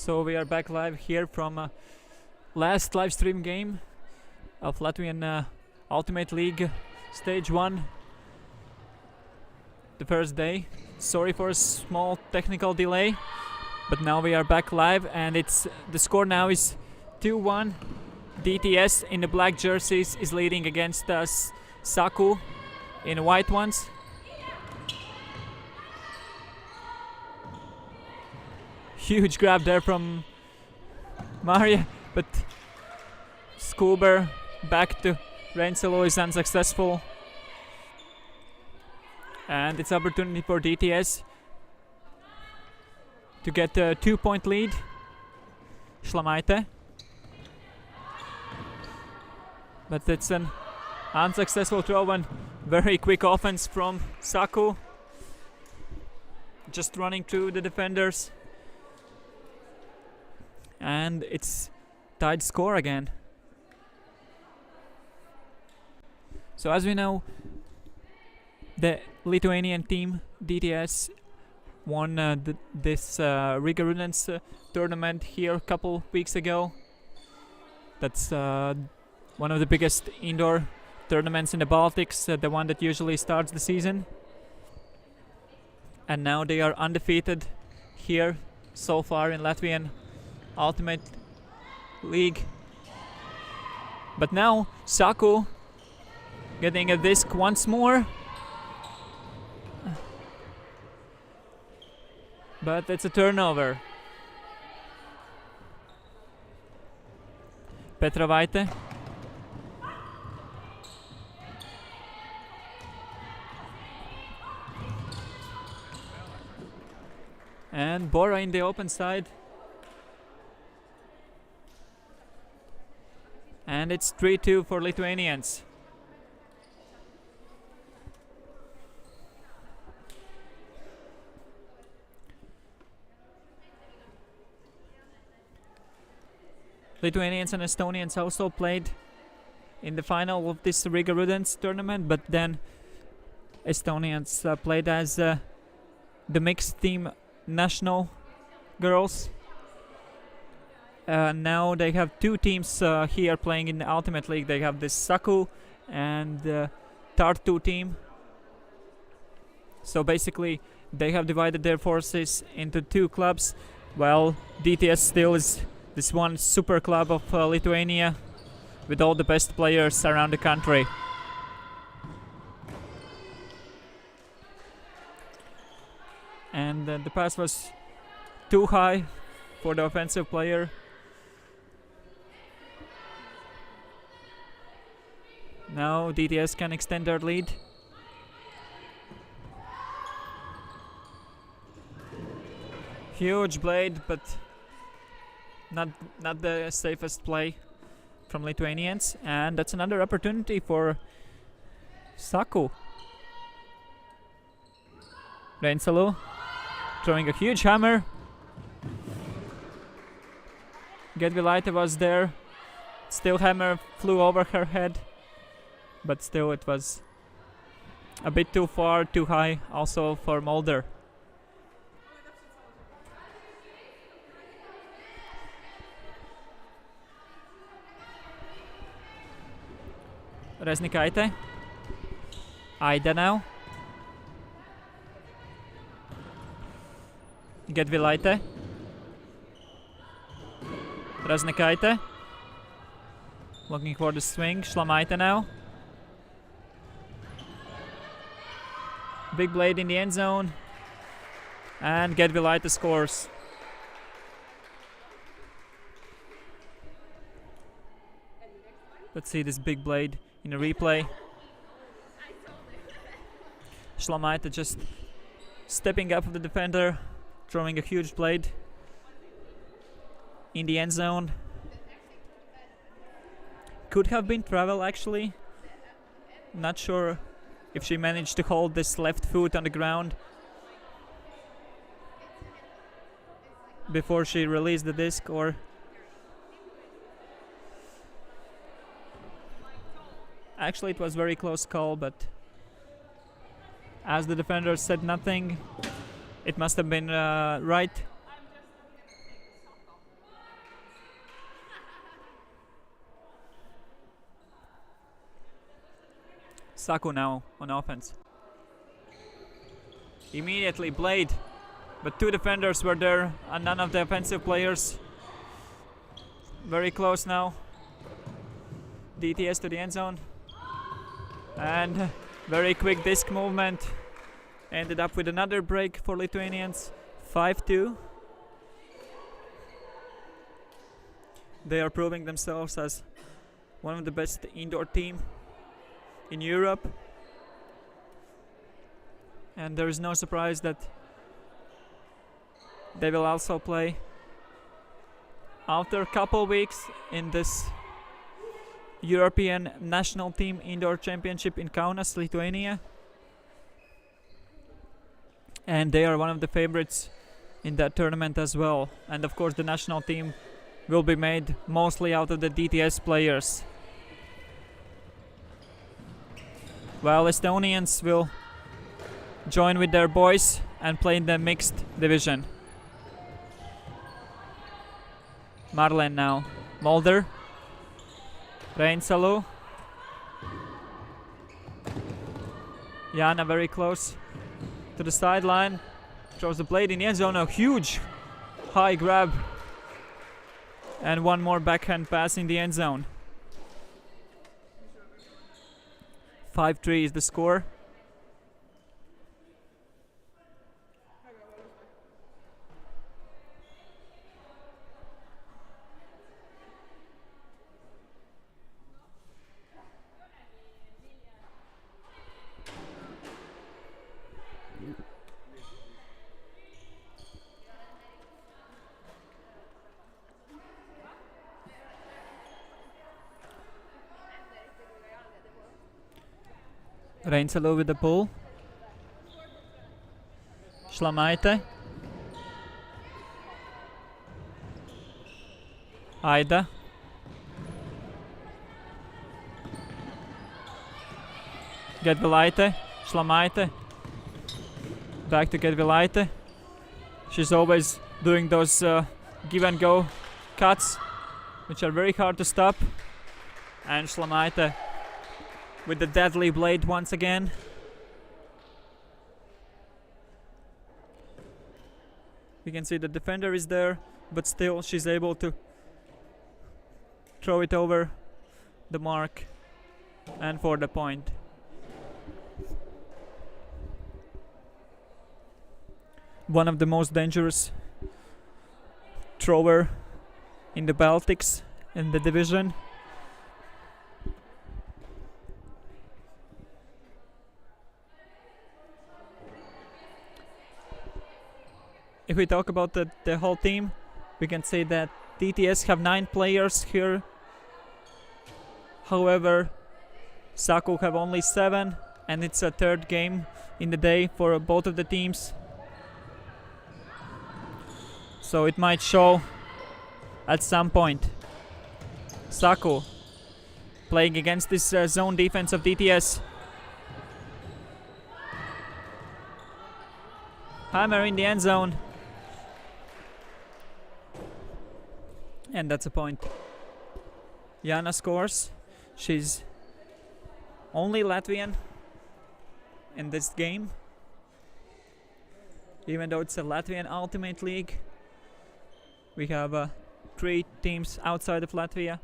So we are back live here from last live stream game of Latvian Ultimate League Stage 1. The first day. Sorry for a small technical delay, but now we are back live and the score now is 2-1. DTS in the black jerseys is leading against Saku in the white ones. Huge grab there from Maria, but Scuba back to Rensalo is unsuccessful. And it's opportunity for DTS to get a 2-point lead. Šlamaite. But it's an unsuccessful throw and very quick offense from Saku. Just running through the defenders. And it's tied score again. So as we know, the Lithuanian team DTS won this Riga Rudens tournament here a couple weeks ago. That's one of the biggest indoor tournaments in the Baltics, the one that usually starts the season. And now they are undefeated here so far in Latvian Ultimate League. But now Saku getting a disc once more. But it's a turnover. Petravaite. And Bora in the open side. And it's 3-2 for Lithuanians. Lithuanians and Estonians also played in the final of this Riga Rudens tournament, but then Estonians played as the mixed team national girls. Now they have two teams here playing in the Ultimate League. They have the Saku and Tartu team. So basically they have divided their forces into two clubs, while DTS still is this one super club of Lithuania with all the best players around the country. And the pass was too high for the offensive player. Now DTS can extend their lead. Huge blade, but not the safest play from Lithuanians. And that's another opportunity for Saku. Rensalo throwing a huge hammer. Gedvilaite was there. Still hammer flew over her head. But still it was a bit too far, too high also for Mulder. Reznikaite. Aida now. Gedvilaite. Reznikaite. Looking for the swing. Šlamaite now. Big blade in the end zone. And Gedvilaite scores. Let's see this big blade in a replay. Šlamaite just stepping up of the defender, throwing a huge blade in the end zone. Could have been travel actually. Not sure if she managed to hold this left foot on the ground before she released the disc, or actually it was very close call, but as the defender said nothing, it must have been right. Saku now on offense. Immediately Blade, but 2 defenders were there and none of the offensive players. Very close now. DTS to the end zone. And very quick disc movement. Ended up with another break for Lithuanians. 5-2. They are proving themselves as one of the best indoor team in Europe. And there is no surprise that they will also play after a couple weeks in this European National Team Indoor Championship in Kaunas, Lithuania. And they are one of the favorites in that tournament as well. And of course the national team will be made mostly out of the DTS players. While Estonians will join with their boys and play in the mixed division. Marlen now. Mulder. Reinsalu. Jana very close to the sideline. Throws the blade in the end zone. A huge high grab. And one more backhand pass in the end zone. 5-3 is the score. Reinsalu with the pull. Šlamaite. Aida. Gedvilaite. Šlamaite. Back to Gedvilaite. She's always doing those give and go cuts, which are very hard to stop. And Šlamaite with the deadly blade once again. We can see the defender is there, but still she's able to throw it over the mark and for the point. One of the most dangerous thrower in the Baltics in the division. If we talk about the whole team, we can say that DTS have 9 players here. However, Saku have only 7, and it's a third game in the day for both of the teams. So it might show at some point. Saku playing against this zone defense of DTS. Hammer in the end zone. And that's a point. Jana scores. She's only Latvian in this game. Even though it's a Latvian Ultimate League, we have 3 teams outside of Latvia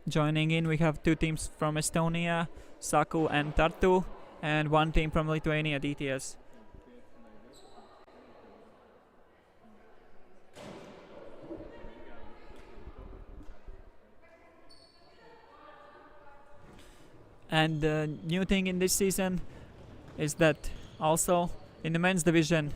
joining in. We have 2 teams from Estonia, Saku and Tartu, and 1 team from Lithuania, DTS. And the new thing in this season is that also in the men's division,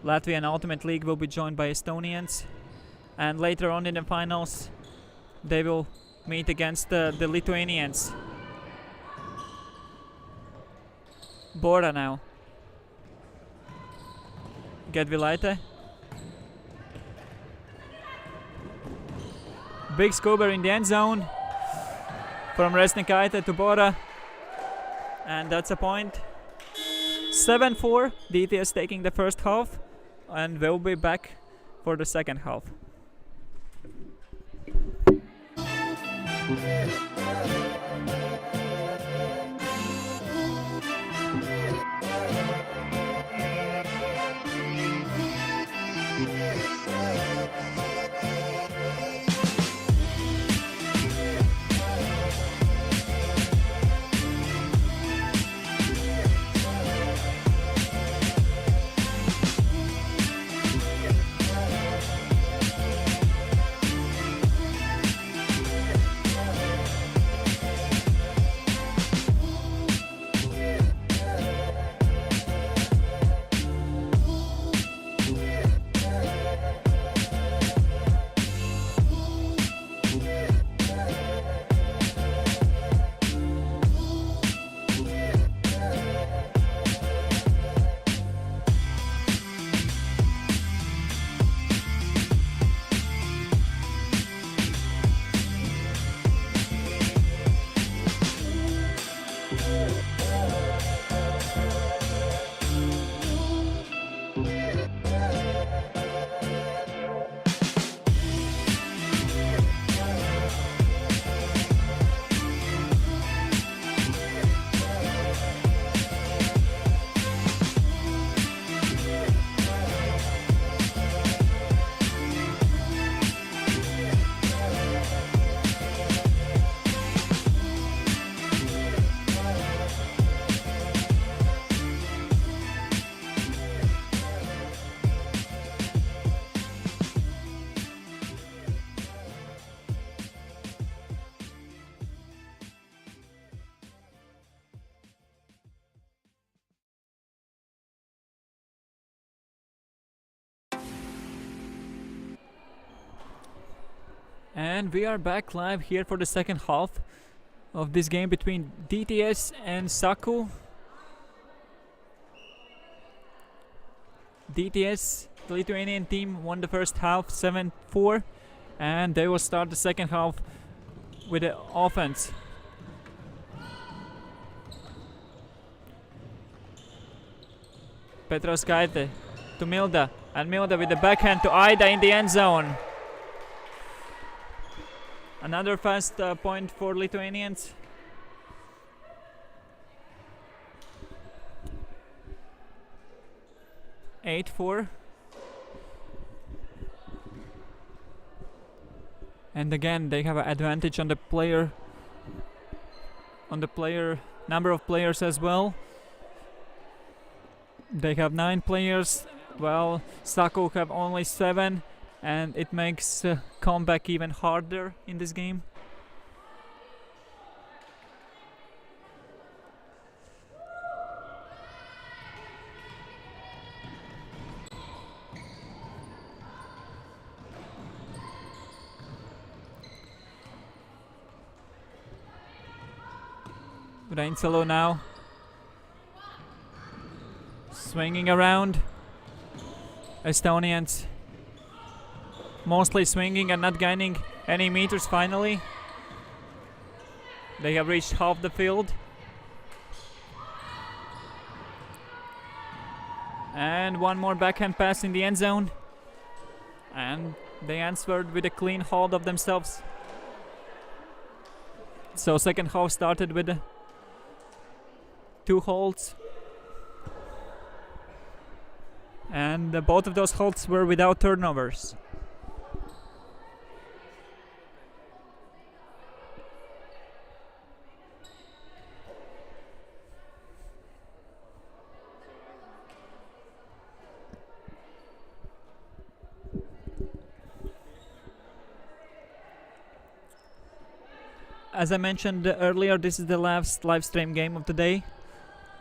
Latvian Ultimate League will be joined by Estonians, and later on in the finals they will meet against the Lithuanians. Bora now. Gedvilaite. Big scuba in the end zone. From Resnikaite to Bora, and that's a point. 7-4, DTS taking the first half, and we'll be back for the second half. And we are back live here for the second half of this game between DTS and Saku. DTS, the Lithuanian team, won the first half 7-4, and they will start the second half with the offense. Petrauskaite to Milda, and Milda with the backhand to Aida in the end zone. Another fast point for Lithuanians. 8-4. And again, they have an advantage on the number of players as well. They have 9 players, while Saku have only 7, and it makes comeback even harder in this game. Rainsalo now swinging around. Estonians mostly swinging and not gaining any meters finally. They have reached half the field. And one more backhand pass in the end zone. And they answered with a clean hold of themselves. So second half started with 2 holds. And both of those holds were without turnovers. As I mentioned earlier, this is the last live stream game of the day.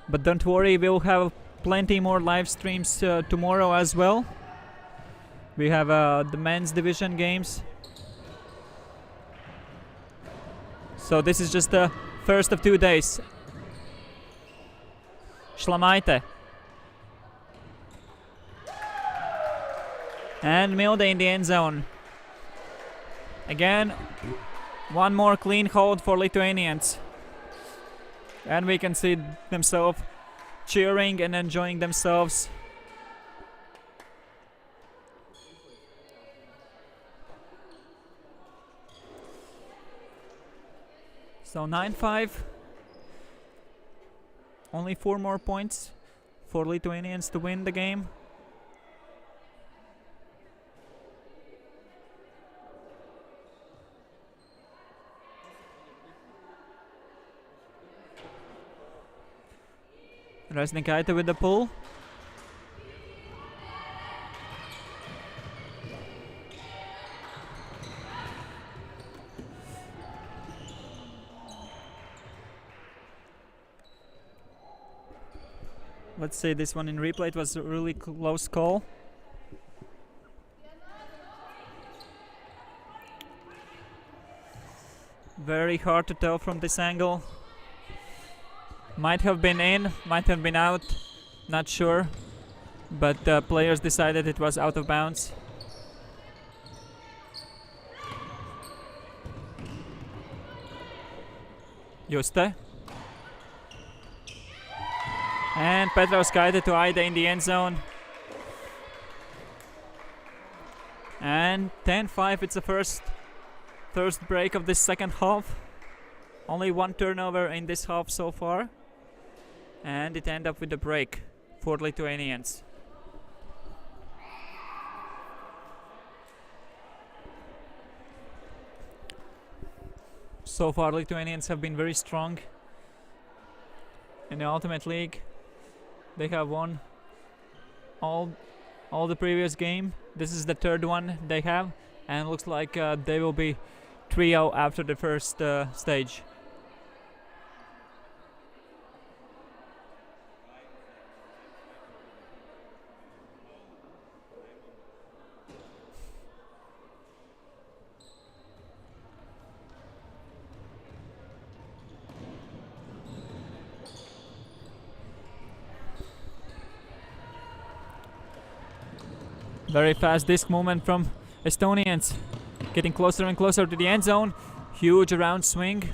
But don't worry, we'll have plenty more live streams tomorrow as well. We have the men's division games. So this is just the first of 2 days. Šlamaite. And Milde in the end zone. Again, one more clean hold for Lithuanians. And we can see themselves cheering and enjoying themselves. So 9-5. Only 4 more points for Lithuanians to win the game. Resnikaite with the pull. Let's say this one in replay. It was a really close call. Very hard to tell from this angle. Might have been in, might have been out, not sure. But the players decided it was out of bounds. Juste. And Petrauskaite to Aida in the end zone. And 10-5, it's the first break of this second half. Only 1 turnover in this half so far. And it ended up with a break for Lithuanians. So far Lithuanians have been very strong in the Ultimate League. They have won all the previous game. This is the 3rd one they have, and looks like they will be 3-0 after the first stage. Very fast disc movement from Estonians. Getting closer and closer to the end zone. Huge around swing.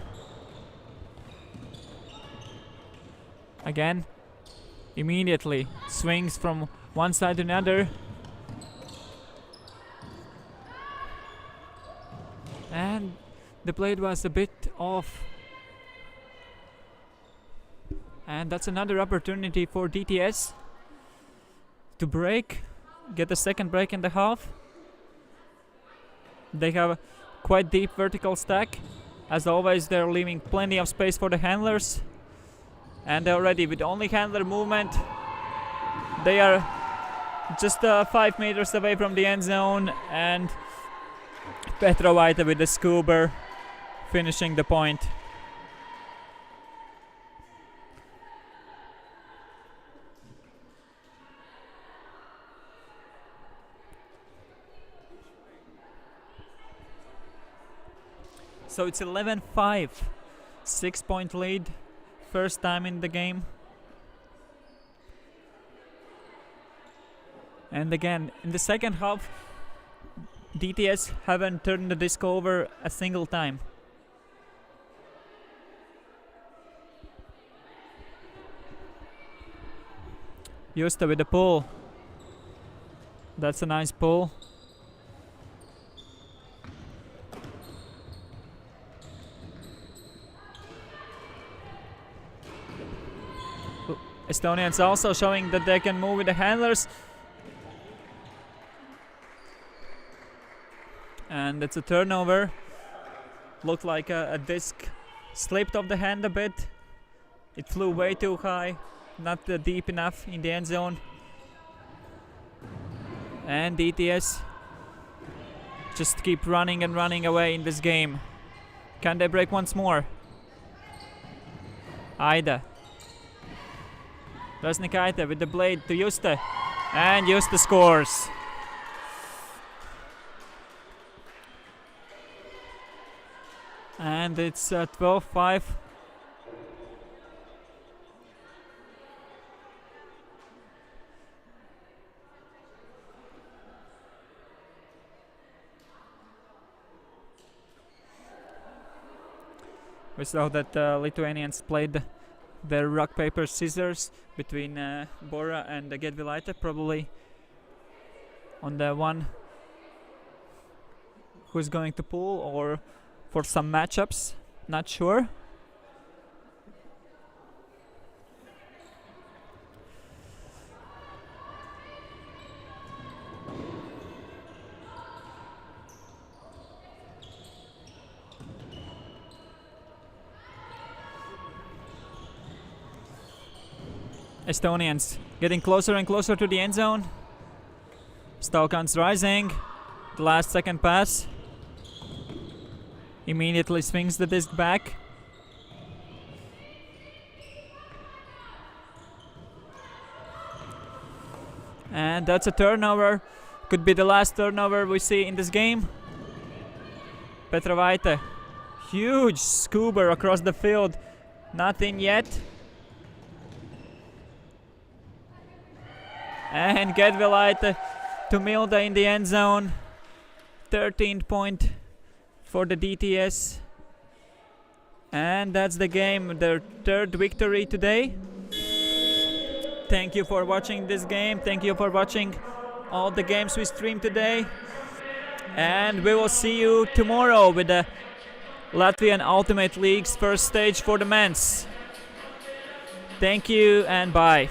Again, immediately swings from one side to another. And the blade was a bit off. And that's another opportunity for DTS to break, get a second break in the half. They have a quite deep vertical stack. As always, they're leaving plenty of space for the handlers. And already with only handler movement, they are just 5 meters away from the end zone, and Petrovaite with the scuba finishing the point. So it's 11-5, 6-point lead, first time in the game. And again, in the second half, DTS haven't turned the disc over a single time. Justa with the pull. That's a nice pull. Estonians also showing that they can move with the handlers. And it's a turnover. Looked like a disc slipped off the hand a bit. It flew way too high, not deep enough in the end zone. And DTS just keep running and running away in this game. Can they break once more? Aida. Rasnikaite with the blade to Justa, and Justa scores. And it's 12-5. We saw that Lithuanians played their rock, paper, scissors between Bora and Gedvilaite, probably on the one who's going to pull, or for some matchups, not sure. Estonians getting closer and closer to the end zone. Stalkans rising. The last second pass. Immediately swings the disc back. And that's a turnover. Could be the last turnover we see in this game. Petrovaite. Huge scuba across the field. Nothing yet. And Gedvilaite to Milda in the end zone. 13th point for the DTS. And that's the game, their third victory today. Thank you for watching this game. Thank you for watching all the games we streamed today. And we will see you tomorrow with the Latvian Ultimate League's first stage for the men's. Thank you and bye.